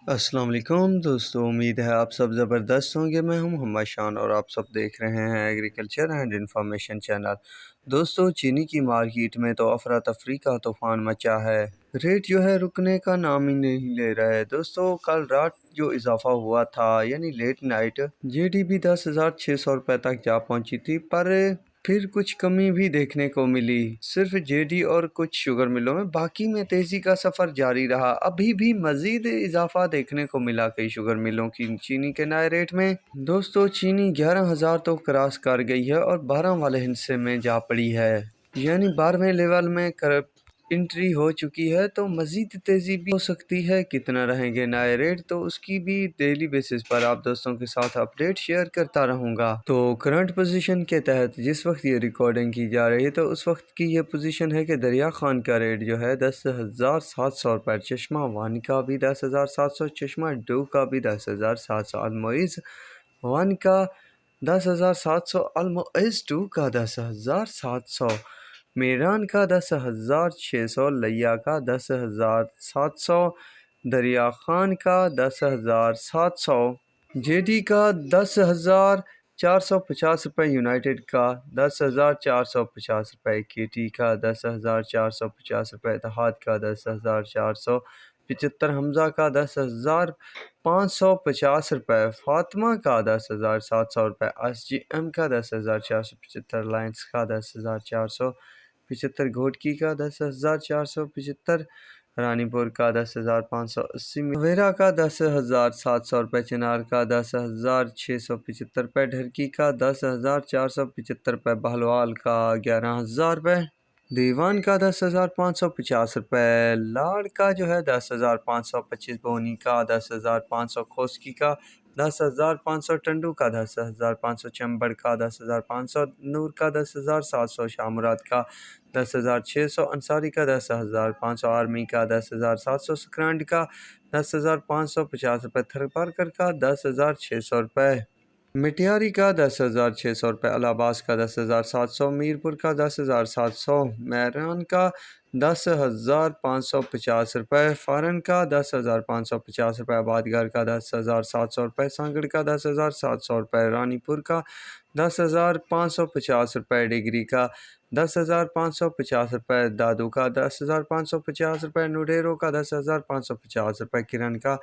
السلام علیکم دوستو، امید ہے آپ سب زبردست ہوں گے۔ میں ہوں محمد شان اور آپ سب دیکھ رہے ہیں ایگریکلچر اینڈ انفارمیشن چینل۔ دوستو، چینی کی مارکیٹ میں تو افراتفری کا طوفان مچا ہے۔ ریٹ جو ہے رکنے کا نام ہی نہیں لے رہا ہے۔ دوستو، کل رات جو اضافہ ہوا تھا یعنی لیٹ نائٹ جے ڈی بھی 10,600 روپے تک جا پہنچی تھی، پر پھر کچھ کمی بھی دیکھنے کو ملی صرف جے ڈی اور کچھ شوگر ملوں میں۔ باقی میں تیزی کا سفر جاری رہا۔ ابھی بھی مزید اضافہ دیکھنے کو ملا کئی شوگر ملوں کی چینی کے نئے ریٹ میں۔ دوستو، چینی 11,000 تو کراس کر گئی ہے اور 12 والے حصے میں جا پڑی ہے، یعنی 12ویں لیول میں انٹری ہو چکی ہے، تو مزید تیزی بھی ہو سکتی ہے۔ کتنا رہیں گے نئے ریٹ، تو اس کی بھی ڈیلی بیسس پر آپ دوستوں کے ساتھ اپڈیٹ شیئر کرتا رہوں گا۔ تو کرنٹ پوزیشن کے تحت جس وقت یہ ریکارڈنگ کی جا رہی ہے، تو اس وقت کی یہ پوزیشن ہے کہ دریا خان کا ریٹ جو ہے 10,700 روپے، چشمہ وان کا بھی 10,700، چشمہ ڈو کا بھی 10,700، المعز ون کا 10,700، المعز ٹو کا 10,700، میران کا 10,600، لیا کا 10,700، دریا خان کا 10,700، جے ڈی کا 10,450 روپے، یونائٹڈ کا 10,450 روپے، کے ٹی کا 10,450 روپے، اتحاد کا 10,475، حمزہ کا 10,550 روپے، فاطمہ کا 10,700 روپے، ایس جی ایم کا 10,475، لائنس کا 10,475، گھوٹکی کا 10,475، رانی پور کا 10,580، ویرا کا 10,700 روپے، چنار کا 10,675 روپے، ڈھرکی کا 10,475 روپے، بہلوال کا 11,000 روپے، دیوان کا 10,550 روپے، لاڑ کا جو ہے 10,525، بونی کا 10,500، کھوسکی کا 10,500، ٹنڈو کا 10,500، چمبڑ کا 10,500، نور کا 10,700، شاہ مراد کا 10,600، انصاری کا 10,500، آرمی کا 10,700، سکرانڈ کا 10,550 روپے، تھرپارکر کا 10,600 روپے، مٹیاری کا 10,600 روپے، الہ آباد کا 10,700، میرپور کا 10,700، میران کا 10,550 روپے، فارن کا 10,550 روپے، آباد گھر کا 10,700 روپے، سانگڑ کا 10,700 روپے، رانی پور کا 10,550 روپے، ڈگری کا 10,550 روپے، دادو کا 10,550 روپے، نوڈیرو کا 10,550 روپے، کرن کا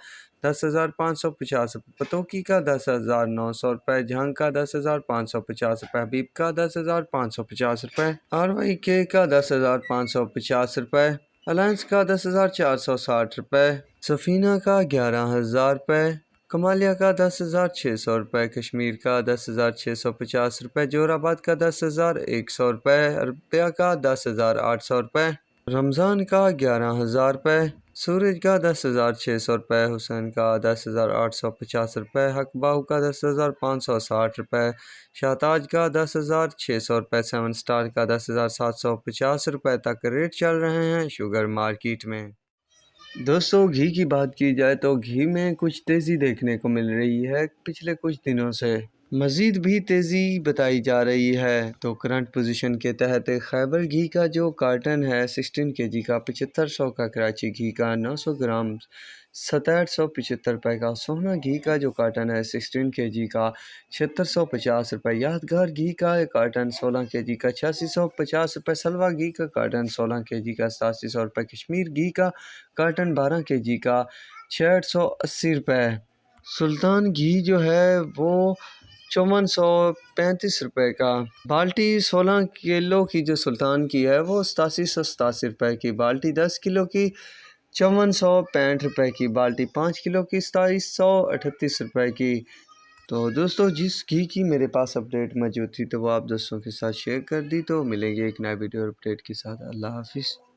10,550 روپے، پتوکی کا 10,900 روپے، جھانگ کا 10,550 روپے، حبیب کا 10,550 روپے، آر وائی کے کا 10,550 روپے، الائنس کا 10,460 روپے، سفینہ کا 11,000 روپے، کمالیہ کا 10,600 روپے، کشمیر کا 10,650 روپے، جور آباد کا 10,100 روپے، اربیہ کا 10,800 روپے، رمضان کا 11,000 روپے، سورج کا 10,600 روپے، حسین کا 10,850 روپے، حق باہو کا 10,560 روپے، شاہتاج کا 10,600 روپے، سیون سٹار کا 10,750 روپے تک ریٹ چل رہے ہیں شوگر مارکیٹ میں۔ دوستو، گھی کی بات کی جائے تو گھی میں کچھ تیزی دیکھنے کو مل رہی ہے پچھلے کچھ دنوں سے، مزید بھی تیزی بتائی جا رہی ہے۔ تو کرنٹ پوزیشن کے تحت خیبر گھی کا جو کارٹن ہے 16 کے جی کا 7500 کا، کراچی گھی کا 900 گرام 6775 روپے کا، سونا گھی کا جو کارٹن ہے 16 کے جی کا 7650 روپے، یادگار گھی کا کارٹن 16 کے جی کا 8650 روپے، سلوا گھی کا کارٹن 16 کے جی کا 8700 روپے، کشمیر گھی کا کارٹن 12 کے جی کا 680 روپے، سلطان گھی جو ہے وہ 5435 روپے کا، بالٹی 16 کلو کی جو سلطان کی ہے وہ 8787 روپے کی، بالٹی 10 کلو کی 5465 روپے کی، بالٹی 5 کلو کی 2738 روپے کی۔ تو دوستو، جس گھی کی میرے پاس اپڈیٹ موجود تھی تو وہ آپ دوستوں کے ساتھ شیئر کر دی، تو ملیں گے ایک نئے ویڈیو اپڈیٹ کے ساتھ۔ اللہ حافظ۔